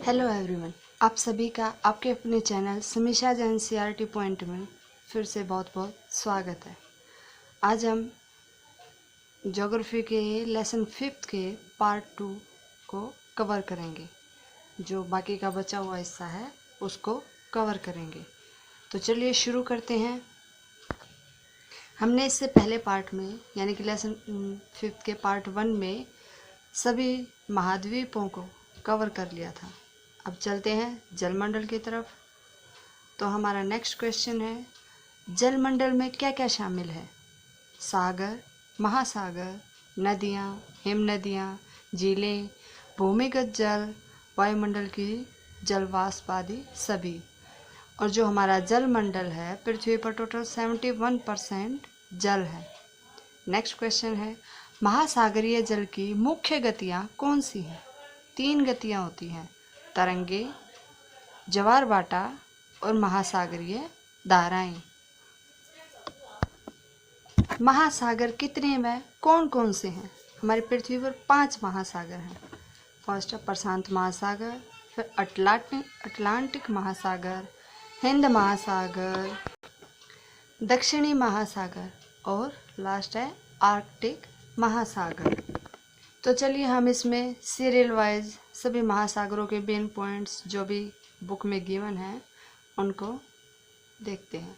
Hello everyone, आप सभी का आपके अपने चैनल समीक्षा एनसीईआरटी पॉइंट में फिर से बहुत बहुत स्वागत है। आज हम ज्योग्राफी के लेसन 5 के पार्ट 2 को कवर करेंगे। जो बाकी का बचा हुआ हिस्सा है उसको कवर करेंगे। तो चलिए शुरू करते हैं। हमने इससे पहले पार्ट में यानी कि लेसन 5 के पार्ट 1 में सभी महाद्वीपों को कवर कर लिया था। अब चलते हैं जलमंडल की तरफ। तो हमारा नेक्स्ट क्वेश्चन है, जलमंडल में क्या क्या शामिल है? सागर, महासागर, नदियाँ, हिमनदियाँ, झीलें, भूमिगत जल, वायुमंडल की जलवाष्प आदि सभी। और जो हमारा जलमंडल है, पृथ्वी पर टोटल 71% जल है। नेक्स्ट क्वेश्चन है, महासागरीय जल की मुख्य गतियाँ कौन सी हैं? 3 गतियाँ होती हैं, तरंगे, ज्वार-भाटा और महासागरीय धाराएं। महासागर कितने व कौन कौन से हैं? हमारी पृथ्वी पर 5 महासागर हैं। फर्स्ट है प्रशांत महासागर, फिर अटलांटिक महासागर, हिंद महासागर, दक्षिणी महासागर और लास्ट है आर्कटिक महासागर। तो चलिए हम इसमें सीरियल वाइज सभी महासागरों के मेन पॉइंट्स जो भी बुक में गिवन है उनको देखते हैं।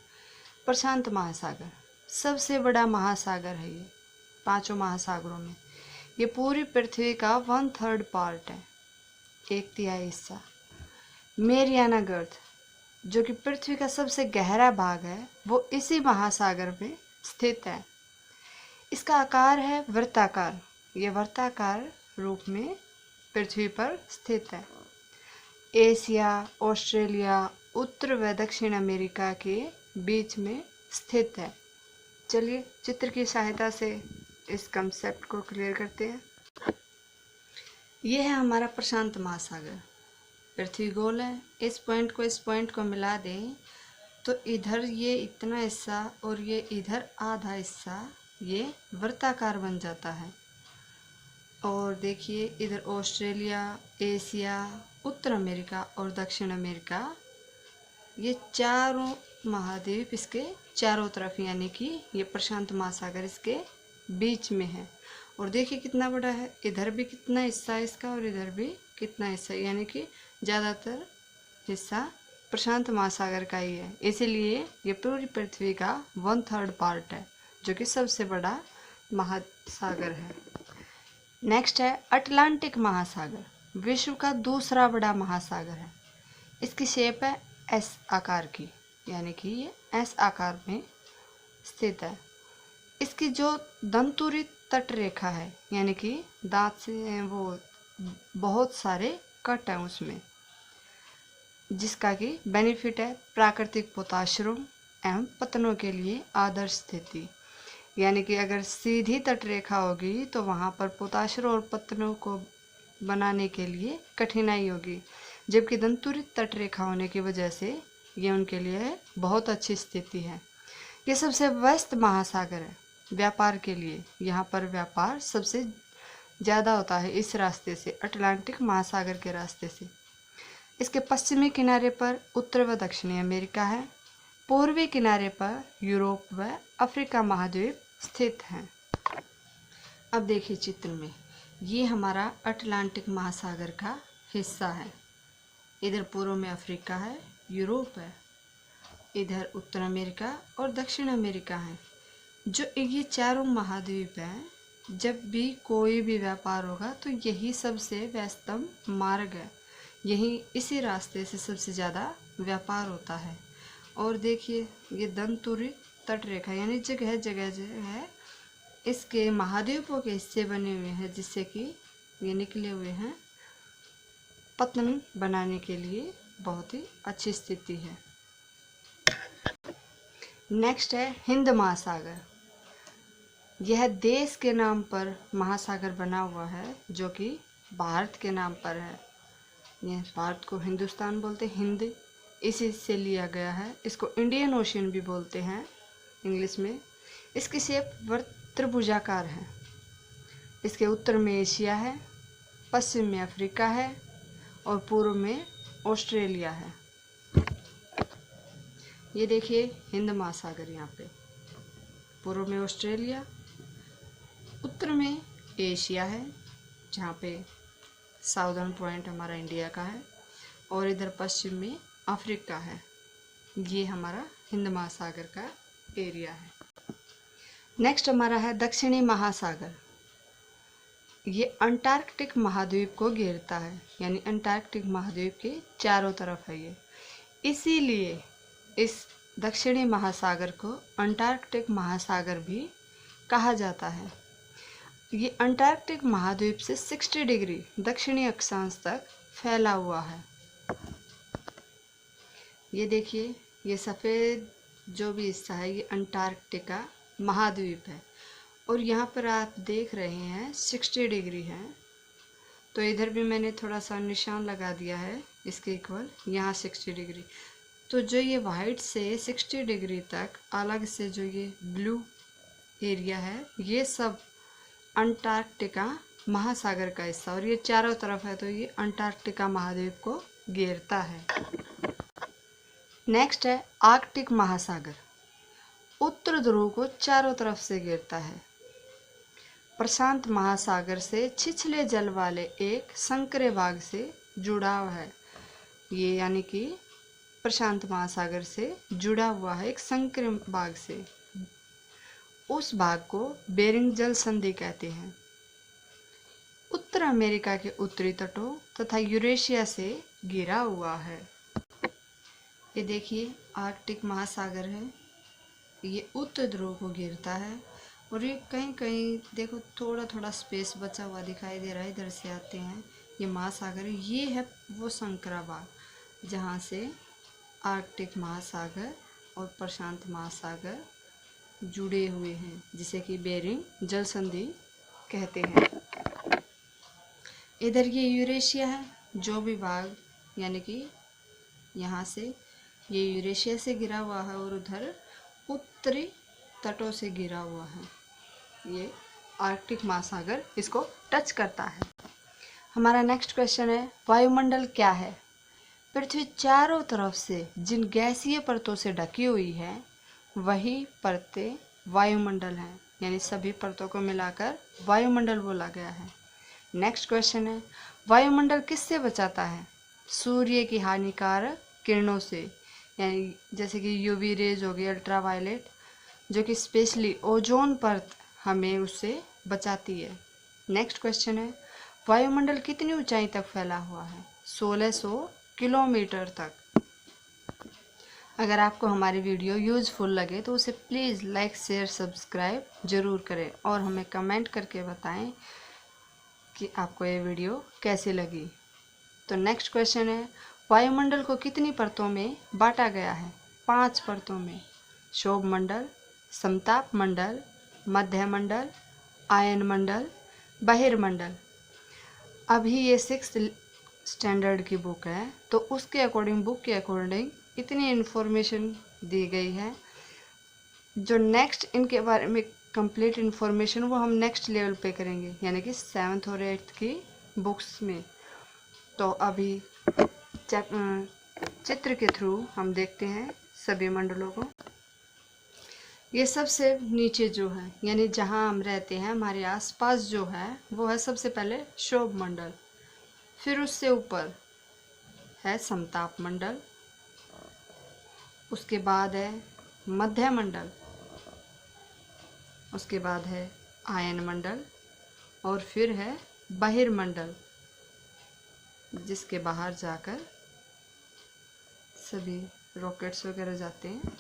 प्रशांत महासागर सबसे बड़ा महासागर है। ये 5 महासागरों में ये पूरी पृथ्वी का 1/3 पार्ट है, 1/3 हिस्सा। मेरियाना गर्त जो कि पृथ्वी का सबसे गहरा भाग है वो इसी महासागर में स्थित है। इसका आकार है वृत्ताकार। ये वृत्ताकार रूप में पृथ्वी पर स्थित है। एशिया, ऑस्ट्रेलिया, उत्तर व दक्षिण अमेरिका के बीच में स्थित है। चलिए चित्र की सहायता से इस कंसेप्ट को क्लियर करते हैं। यह है हमारा प्रशांत महासागर। पृथ्वी गोल है। इस पॉइंट को मिला दें तो इधर ये इतना हिस्सा और ये इधर आधा हिस्सा ये वृत्ताकार बन जाता है। और देखिए इधर ऑस्ट्रेलिया, एशिया, उत्तर अमेरिका और दक्षिण अमेरिका, ये चारों महाद्वीप इसके चारों तरफ यानी कि ये प्रशांत महासागर इसके बीच में है। और देखिए कितना बड़ा है, इधर भी कितना हिस्सा है इसका और इधर भी कितना हिस्सा, यानी कि ज़्यादातर हिस्सा प्रशांत महासागर का ही है। इसीलिए ये पूरी पृथ्वी का 1/3 पार्ट है जो कि सबसे बड़ा महासागर है। नेक्स्ट है अटलांटिक महासागर, विश्व का दूसरा बड़ा महासागर है। इसकी शेप है एस आकार की, यानी कि ये एस आकार में स्थित है। इसकी जो दंतुरी तट रेखा है यानी कि दांत से वो बहुत सारे कट हैं उसमें, जिसका कि बेनिफिट है प्राकृतिक पोताश्रम एवं पतनों के लिए आदर्श स्थिति। यानी कि अगर सीधी तट रेखा होगी तो वहाँ पर पोताश्रय और पत्तनों को बनाने के लिए कठिनाई होगी, जबकि दंतुरित तट रेखा होने की वजह से ये उनके लिए बहुत अच्छी स्थिति है। ये सबसे व्यस्त महासागर है व्यापार के लिए। यहाँ पर व्यापार सबसे ज़्यादा होता है इस रास्ते से, अटलांटिक महासागर के रास्ते से। इसके पश्चिमी किनारे पर उत्तर व दक्षिणी अमेरिका है। पूर्वी किनारे पर यूरोप व अफ्रीका महाद्वीप स्थित हैं। अब देखिए चित्र में, ये हमारा अटलांटिक महासागर का हिस्सा है। इधर पूर्व में अफ्रीका है, यूरोप है, इधर उत्तर अमेरिका और दक्षिण अमेरिका है। जो ये चारों महाद्वीप हैं, जब भी कोई भी व्यापार होगा तो यही सबसे व्यस्तम मार्ग है। यही इसी रास्ते से सबसे ज़्यादा व्यापार होता है। और देखिए ये दंतुरी तट रेखा यानी जगह जगह जो है इसके महाद्वीपों के हिस्से बने हुए हैं, जिससे कि ये निकले हुए हैं पतन बनाने के लिए बहुत ही अच्छी स्थिति है। नेक्स्ट है हिंद महासागर। यह देश के नाम पर महासागर बना हुआ है जो कि भारत के नाम पर है। यह भारत को हिंदुस्तान बोलते हैं, हिंद इसी से लिया गया है। इसको इंडियन ओशियन भी बोलते हैं इंग्लिश में। इसकी शेप त्रिभुजाकार है। इसके उत्तर में एशिया है, पश्चिम में अफ्रीका है और पूर्व में ऑस्ट्रेलिया है। ये देखिए हिंद महासागर, यहाँ पे पूर्व में ऑस्ट्रेलिया, उत्तर में एशिया है जहाँ पे साउदर्न पॉइंट हमारा इंडिया का है, और इधर पश्चिम में अफ्रीका है। ये हमारा हिंद महासागर का एरिया है। नेक्स्ट हमारा है दक्षिणी महासागर। ये अंटार्कटिक महाद्वीप को घेरता है, यानी अंटार्कटिक महाद्वीप के चारों तरफ है ये। इसीलिए इस दक्षिणी महासागर को अंटार्कटिक महासागर भी कहा जाता है। ये अंटार्कटिक महाद्वीप से 60 डिग्री दक्षिणी अक्षांश तक फैला हुआ है। ये देखिए, ये सफ़ेद जो भी हिस्सा है ये अंटार्कटिका महाद्वीप है, और यहाँ पर आप देख रहे हैं 60 डिग्री है, तो इधर भी मैंने थोड़ा सा निशान लगा दिया है इसके इक्वल, यहाँ 60 डिग्री। तो जो ये वाइट से 60 डिग्री तक अलग से जो ये ब्लू एरिया है, ये सब अंटार्कटिका महासागर का हिस्सा, और ये चारों तरफ है, तो ये अंटार्कटिका महाद्वीप को घेरता है। नेक्स्ट है आर्कटिक महासागर। उत्तर ध्रुव को चारों तरफ से घेरता है। प्रशांत महासागर से छिछले जल वाले एक संकरे भाग से जुड़ाव है। ये यानी कि प्रशांत महासागर से जुड़ा हुआ है एक संकरे भाग से। उस भाग को बेरिंग जल संधि कहते हैं। उत्तर अमेरिका के उत्तरी तटों तथा यूरेशिया से घिरा हुआ है। ये देखिए आर्कटिक महासागर है, ये उत्तर ध्रुव को घेरता है, और ये कहीं कहीं देखो थोड़ा थोड़ा स्पेस बचा हुआ दिखाई दे रहा है, इधर से आते हैं। ये महासागर है, ये है वो संकरा भाग जहाँ से आर्कटिक महासागर और प्रशांत महासागर जुड़े हुए हैं, जिसे कि बेरिंग जल संधि कहते हैं। इधर ये यूरेशिया है, जो भी भाग यानी कि यहाँ से ये यूरेशिया से घिरा हुआ है, और उधर उत्तरी तटों से घिरा हुआ है। ये आर्कटिक महासागर इसको टच करता है। हमारा नेक्स्ट क्वेश्चन है वायुमंडल क्या है? पृथ्वी चारों तरफ से जिन गैसीय परतों से ढकी हुई है वही परतें वायुमंडल हैं, यानी सभी परतों को मिलाकर वायुमंडल बोला गया है। नेक्स्ट क्वेश्चन है वायुमंडल किससे बचाता है? सूर्य की हानिकारक किरणों से, यानी जैसे कि यूवी रेज हो गई, अल्ट्रावायलेट, जो कि स्पेशली ओजोन परत हमें उससे बचाती है। नेक्स्ट क्वेश्चन है वायुमंडल कितनी ऊंचाई तक फैला हुआ है? 1600 किलोमीटर तक। अगर आपको हमारी वीडियो यूज़फुल लगे तो उसे प्लीज़ लाइक शेयर सब्सक्राइब ज़रूर करें, और हमें कमेंट करके बताएं कि आपको ये वीडियो कैसी लगी। तो नेक्स्ट क्वेश्चन है वायुमंडल को कितनी परतों में बांटा गया है? 5 परतों में। शोभ मंडल, समताप मंडल, मध्य मंडल, आयन मंडल, बहिर्मंडल। अभी ये 6th स्टैंडर्ड की बुक है, तो उसके अकॉर्डिंग, बुक के अकॉर्डिंग इतनी इन्फॉर्मेशन दी गई है। जो नेक्स्ट इनके बारे में कंप्लीट इन्फॉर्मेशन वो हम नेक्स्ट लेवल पे करेंगे, यानी कि 7th और 8th की बुक्स में। तो अभी चित्र के थ्रू हम देखते हैं सभी मंडलों को। ये सबसे नीचे जो है, यानी जहाँ हम रहते हैं हमारे आसपास जो है, वो है सबसे पहले शोभ मंडल, फिर उससे ऊपर है समताप मंडल, उसके बाद है मध्य मंडल, उसके बाद है आयन मंडल, और फिर है बहिर्मंडल, जिसके बाहर जाकर सभी रॉकेट्स वगैरह जाते हैं।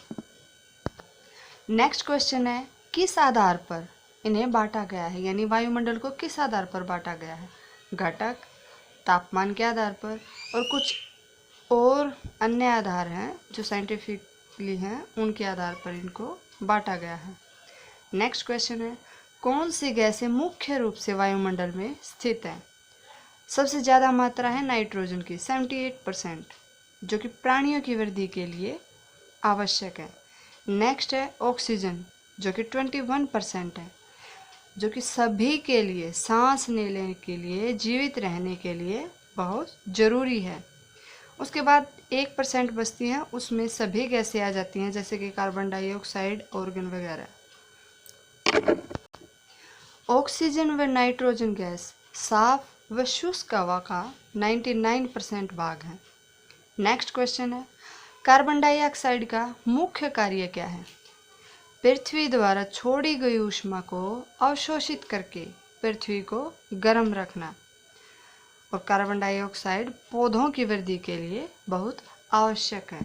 नेक्स्ट क्वेश्चन है किस आधार पर इन्हें बांटा गया है, यानी वायुमंडल को किस आधार पर बांटा गया है? घटक, तापमान के आधार पर, और कुछ और अन्य आधार हैं जो साइंटिफिकली हैं, उनके आधार पर इनको बांटा गया है। नेक्स्ट क्वेश्चन है कौन सी गैसें मुख्य रूप से वायुमंडल में स्थित हैं? सबसे ज़्यादा मात्रा है नाइट्रोजन की 78%, जो कि प्राणियों की वृद्धि के लिए आवश्यक है। नेक्स्ट है ऑक्सीजन, जो कि 21% है, जो कि सभी के लिए, सांस लेने के लिए, जीवित रहने के लिए बहुत ज़रूरी है। उसके बाद 1% बचती हैं, उसमें सभी गैसें आ जाती हैं जैसे कि कार्बन डाइऑक्साइड, ऑर्गन वगैरह। ऑक्सीजन व नाइट्रोजन गैस साफ व शुष्क हवा का 99% भाग है। नेक्स्ट क्वेश्चन है, कार्बन डाइऑक्साइड का मुख्य कार्य क्या है? पृथ्वी द्वारा छोड़ी गई ऊष्मा को अवशोषित करके पृथ्वी को गर्म रखना। और कार्बन डाइऑक्साइड पौधों की वृद्धि के लिए बहुत आवश्यक है,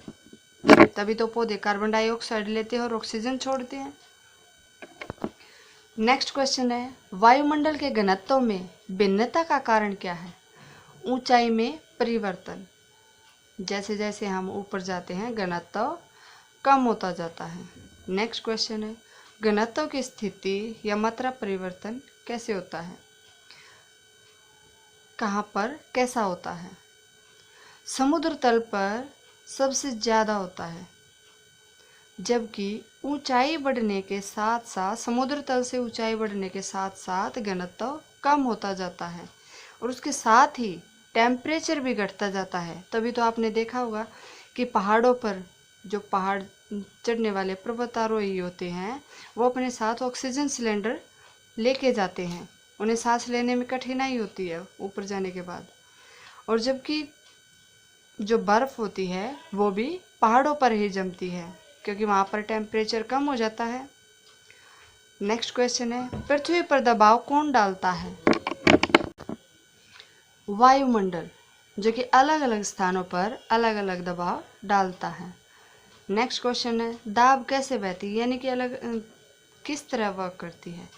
तभी तो पौधे कार्बन डाइऑक्साइड लेते हैं और ऑक्सीजन छोड़ते हैं। नेक्स्ट क्वेश्चन है, वायुमंडल के घनत्व में भिन्नता का कारण क्या है? ऊंचाई में परिवर्तन, जैसे जैसे हम ऊपर जाते हैं घनत्व कम होता जाता है। नेक्स्ट क्वेश्चन है, घनत्व की स्थिति या मात्रा परिवर्तन कैसे होता है? कहाँ पर कैसा होता है? समुद्र तल पर सबसे ज़्यादा होता है, जबकि ऊंचाई बढ़ने के साथ साथ समुद्र तल से ऊंचाई बढ़ने के साथ साथ घनत्व कम होता जाता है और उसके साथ ही टेम्परेचर भी घटता जाता है। तभी तो आपने देखा होगा कि पहाड़ों पर जो पहाड़ चढ़ने वाले पर्वतारोही होते हैं वो अपने साथ ऑक्सीजन सिलेंडर लेके जाते हैं, उन्हें सांस लेने में कठिनाई होती है ऊपर जाने के बाद। और जबकि जो बर्फ़ होती है वो भी पहाड़ों पर ही जमती है क्योंकि वहाँ पर टेम्परेचर कम हो जाता है। नेक्स्ट क्वेश्चन है, पृथ्वी पर दबाव कौन डालता है? वायुमंडल, जो कि अलग अलग स्थानों पर अलग अलग दबाव डालता है। नेक्स्ट क्वेश्चन है, दाब कैसे बहती है, यानी कि अलग किस तरह वर्क करती है?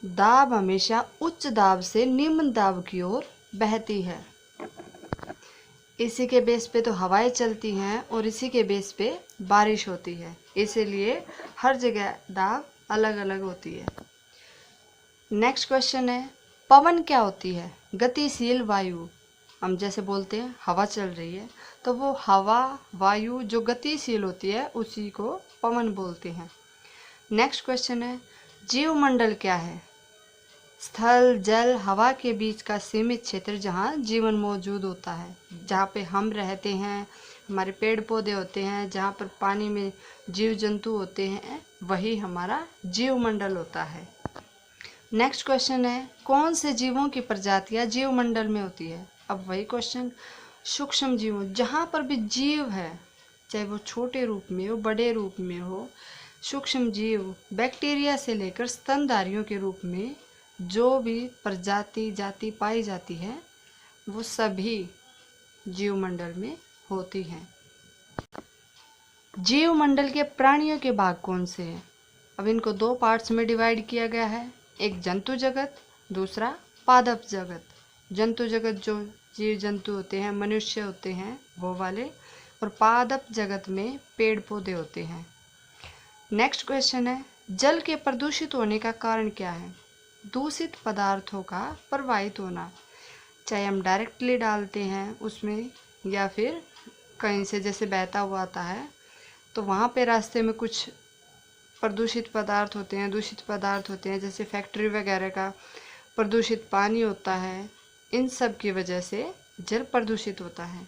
दाब हमेशा उच्च दाब से निम्न दाब की ओर बहती है। इसी के बेस पे तो हवाएं चलती हैं और इसी के बेस पे बारिश होती है, इसीलिए हर जगह दाब अलग अलग होती है। नेक्स्ट क्वेश्चन है, पवन क्या होती है? गतिशील वायु। हम जैसे बोलते हैं हवा चल रही है, तो वो हवा वायु जो गतिशील होती है उसी को पवन बोलते हैं। नेक्स्ट क्वेश्चन है, जीवमंडल क्या है? स्थल जल हवा के बीच का सीमित क्षेत्र जहाँ जीवन मौजूद होता है, जहाँ पे हम रहते हैं, हमारे पेड़ पौधे होते हैं, जहाँ पर पानी में जीव जंतु होते हैं, वही हमारा जीवमंडल होता है। नेक्स्ट क्वेश्चन है, कौन से जीवों की प्रजातियाँ जीवमंडल में होती है? अब वही क्वेश्चन, सूक्ष्म जीवों, जहाँ पर भी जीव है, चाहे वो छोटे रूप में हो बड़े रूप में हो, सूक्ष्म जीव बैक्टीरिया से लेकर स्तनधारियों के रूप में जो भी प्रजाति जाति पाई जाती है वो सभी जीवमंडल में होती हैं। जीवमंडल के प्राणियों के भाग कौन से हैं? अब इनको दो पार्ट्स में डिवाइड किया गया है, एक जंतु जगत, दूसरा पादप जगत। जंतु जगत जो जीव जंतु होते हैं, मनुष्य होते हैं वो वाले, और पादप जगत में पेड़ पौधे होते हैं। नेक्स्ट क्वेश्चन है, जल के प्रदूषित होने का कारण क्या है? दूषित पदार्थों का प्रवाहित होना, चाहे हम डायरेक्टली डालते हैं उसमें या फिर कहीं से जैसे बहता हुआ आता है तो वहाँ पे रास्ते में कुछ प्रदूषित पदार्थ होते हैं, दूषित पदार्थ होते हैं, जैसे फैक्ट्री वगैरह का प्रदूषित पानी होता है, इन सब की वजह से जल प्रदूषित होता है।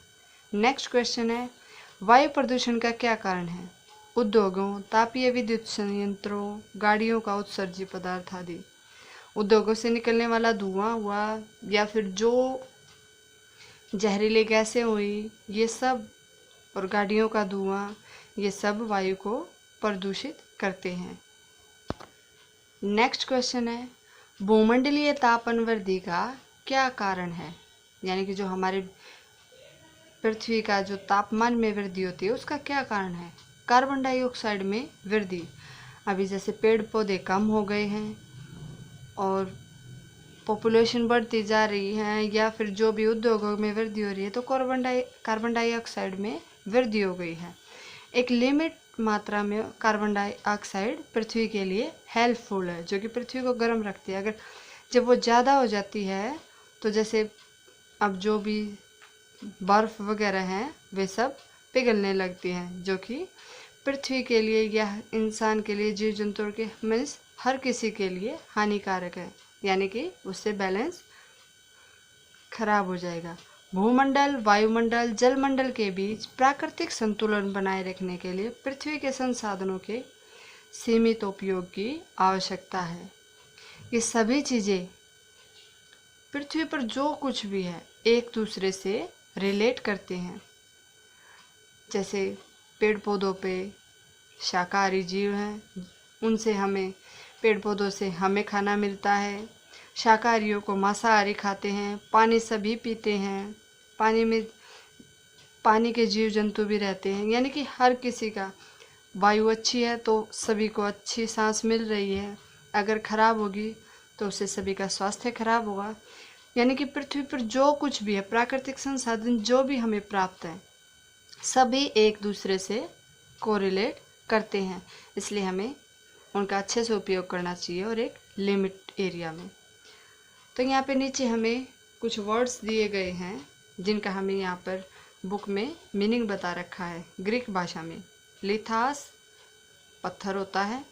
नेक्स्ट क्वेश्चन है, वायु प्रदूषण का क्या कारण है? उद्योगों, तापीय विद्युत संयंत्रों, गाड़ियों का उत्सर्जित पदार्थ आदि। उद्योगों से निकलने वाला धुआं हुआ या फिर जो जहरीली गैसें हुई ये सब, और गाड़ियों का धुआं, ये सब वायु को प्रदूषित करते हैं। नेक्स्ट क्वेश्चन है, भूमंडलीय तापमान वृद्धि का क्या कारण है? यानी कि जो हमारे पृथ्वी का जो तापमान में वृद्धि होती है उसका क्या कारण है? कार्बन डाइऑक्साइड में वृद्धि। अभी जैसे पेड़ पौधे कम हो गए हैं और पॉपुलेशन बढ़ती जा रही है या फिर जो भी उद्योगों में वृद्धि हो रही है तो कार्बन डाइऑक्साइड में वृद्धि हो गई है। एक लिमिट मात्रा में कार्बन डाइऑक्साइड पृथ्वी के लिए हेल्पफुल है, जो कि पृथ्वी को गर्म रखती है। अगर जब वो ज़्यादा हो जाती है तो जैसे अब जो भी बर्फ़ वगैरह हैं वे सब पिघलने लगती हैं, जो कि पृथ्वी के लिए या इंसान के लिए, जीव जंतुओं के मीन्स हर किसी के लिए हानिकारक है, यानी कि उससे बैलेंस खराब हो जाएगा। भूमंडल, वायुमंडल, जलमंडल के बीच प्राकृतिक संतुलन बनाए रखने के लिए पृथ्वी के संसाधनों के सीमित उपयोग की आवश्यकता है। ये सभी चीज़ें पृथ्वी पर जो कुछ भी है एक दूसरे से रिलेट करते हैं। जैसे पेड़ पौधों पे शाकाहारी जीव हैं, उनसे हमें पेड़ पौधों से हमें खाना मिलता है। शाकाहारियों को मांसाहारी खाते हैं। पानी सभी पीते हैं, पानी में पानी के जीव जंतु भी रहते हैं। यानी कि हर किसी का, वायु अच्छी है तो सभी को अच्छी सांस मिल रही है, अगर खराब होगी तो उससे सभी का स्वास्थ्य खराब होगा। यानी कि पृथ्वी पर जो कुछ भी है, प्राकृतिक संसाधन जो भी हमें प्राप्त है, सभी एक दूसरे से कोरिलेट करते हैं। इसलिए हमें उनका अच्छे से उपयोग करना चाहिए और एक लिमिट एरिया में। तो यहाँ पे नीचे हमें कुछ वर्ड्स दिए गए हैं जिनका हमें यहाँ पर बुक में मीनिंग बता रखा है ग्रीक भाषा में। लिथास पत्थर होता है,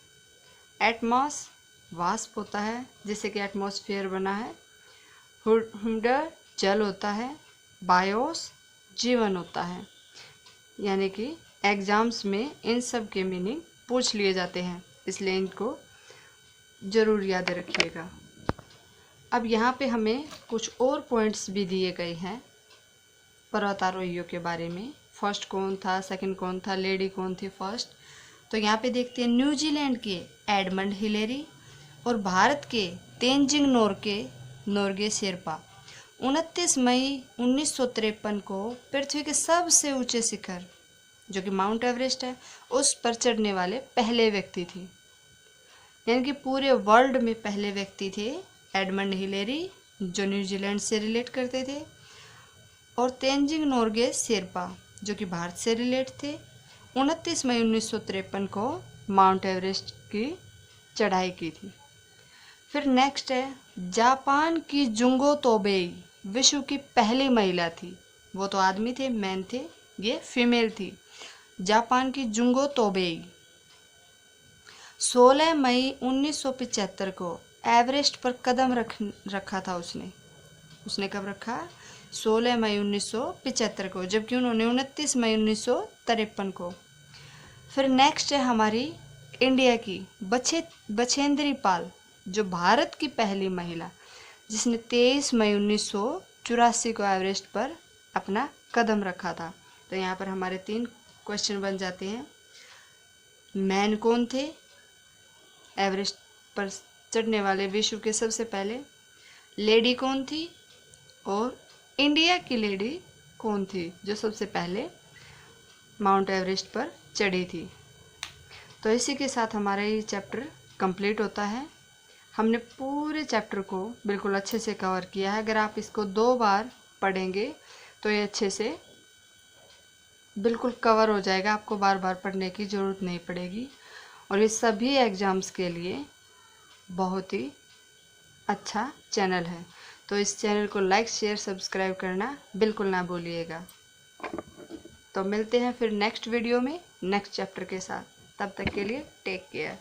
एटमॉस वाष्प होता है जिससे कि एटमॉस्फेयर बना है, हुडर जल होता है, बायोस जीवन होता है। यानी कि एग्ज़ाम्स में इन सब के मीनिंग पूछ लिए जाते हैं, इसलिए इनको ज़रूर याद रखिएगा। अब यहाँ पे हमें कुछ और पॉइंट्स भी दिए गए हैं पर्वतारोहियों के बारे में। फर्स्ट कौन था, सेकंड कौन था, लेडी कौन थी फर्स्ट। तो यहाँ पे देखते हैं न्यूजीलैंड के एडमंड हिलेरी और भारत के तेंजिंग नोर्गे शेरपा 29 मई 1953 को पृथ्वी के सबसे ऊंचे शिखर जो कि माउंट एवरेस्ट है उस पर चढ़ने वाले पहले व्यक्ति थे। यानी कि पूरे वर्ल्ड में पहले व्यक्ति थे एडमंड हिलेरी जो न्यूजीलैंड से रिलेट करते थे, और तेंजिंग नोर्गे शेरपा जो कि भारत से रिलेट थे। 29 मई 1953 को माउंट एवरेस्ट की चढ़ाई की थी। फिर नेक्स्ट है जापान की जुंगो तोबेई विश्व की पहली महिला थी। वो तो आदमी थे, मैन थे, ये फीमेल थी। जापान की जुंगो तोबेई 16 मई 1975 को एवरेस्ट पर कदम रखा था उसने कब रखा? 16 मई 1975 को, जबकि उन्होंने 29 मई 1953 को। फिर नेक्स्ट है हमारी इंडिया की बछेंद्री पाल जो भारत की पहली महिला जिसने 23 मई 1984 को एवरेस्ट पर अपना कदम रखा था। तो यहाँ पर हमारे 3 क्वेश्चन बन जाते हैं। मैन कौन थे एवरेस्ट पर चढ़ने वाले विश्व के सबसे पहले, लेडी कौन थी, और इंडिया की लेडी कौन थी जो सबसे पहले माउंट एवरेस्ट पर चढ़ी थी। तो इसी के साथ हमारा ये चैप्टर कंप्लीट होता है। हमने पूरे चैप्टर को बिल्कुल अच्छे से कवर किया है। अगर आप इसको 2 बार पढ़ेंगे तो ये अच्छे से बिल्कुल कवर हो जाएगा, आपको बार बार पढ़ने की ज़रूरत नहीं पड़ेगी। और ये सभी एग्ज़ाम्स के लिए बहुत ही अच्छा चैनल है, तो इस चैनल को लाइक शेयर सब्सक्राइब करना बिल्कुल ना भूलिएगा। तो मिलते हैं फिर नेक्स्ट वीडियो में नेक्स्ट चैप्टर के साथ। तब तक के लिए टेक केयर।